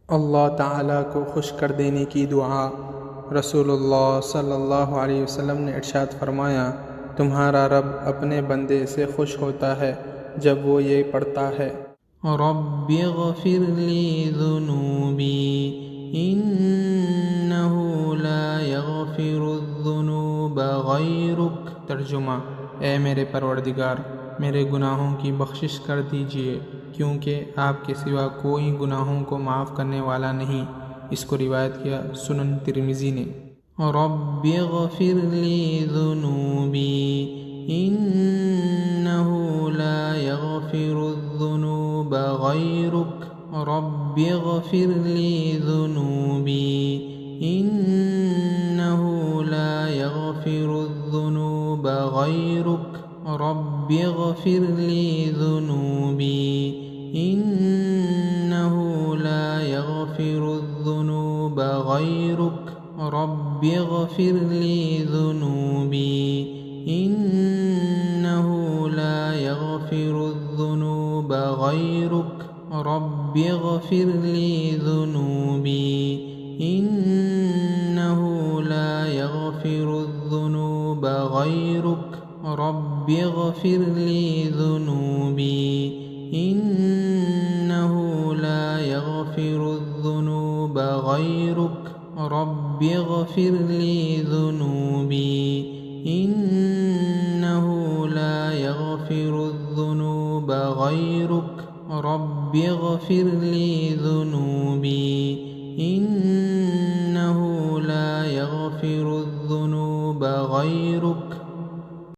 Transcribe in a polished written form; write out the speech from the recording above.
अल्लाह ताला को खुश कर देने की दुआ। रसूलुल्लाह सल्लल्लाहु अलैहि वसल्लम ने इरशाद फरमाया, तुम्हारा रब अपने बंदे से खुश होता है जब वो ये पढ़ता है, रब्बिग़फिरली ज़ुनूबी इन्नहु ला यग़फिरुज़्ज़ुनूब ग़ैरुक। तर्जुमा, ए मेरे परवरदिगार, मेरे गुनाहों की बख्शिश कर दीजिए क्योंकि आपके सिवा कोई गुनाहों को माफ़ करने वाला नहीं। इसको रिवायत किया सुनन तिर्मिज़ी ने। रब्बिग़फिरली ज़ुनूबी इन्नहु ला यग़फिरुज़्ज़ुनूब ग़ैरुक। रब्बिग़फिरली ज़ुनूबी इन्नहु ला यग़फिरुज़्ज़ुनूब ग़ैरुक। रब्बिग़फिरली ज़ुनूबी इन्नहु ला यग़फिरुज़्ज़ुनूब ग़ैरुक। रब्बिग़फिरली ज़ुनूबी इन्नहु ला यग़फिरुज़्ज़ुनूब ग़ैरुक। रब्बिग़फिरली ज़ुनूबी इन्नहु ला यग़फिरुज़्ज़ुनूब ग़ैरुक। रब्बिग़फिरली ज़ुनूबी इन्नहु ला यग़फिरुज़्ज़ुनूब ग़ैरुक। रब्बिग़फिरली ज़ुनूबी इन्नहु ला यग़फिरुज़्ज़ुनूब ग़ैरुक। रब्बिग़फिरली ज़ुनूबी इन्नहु ला यग़फिरुज़्ज़ुनूब ग़ैरुक।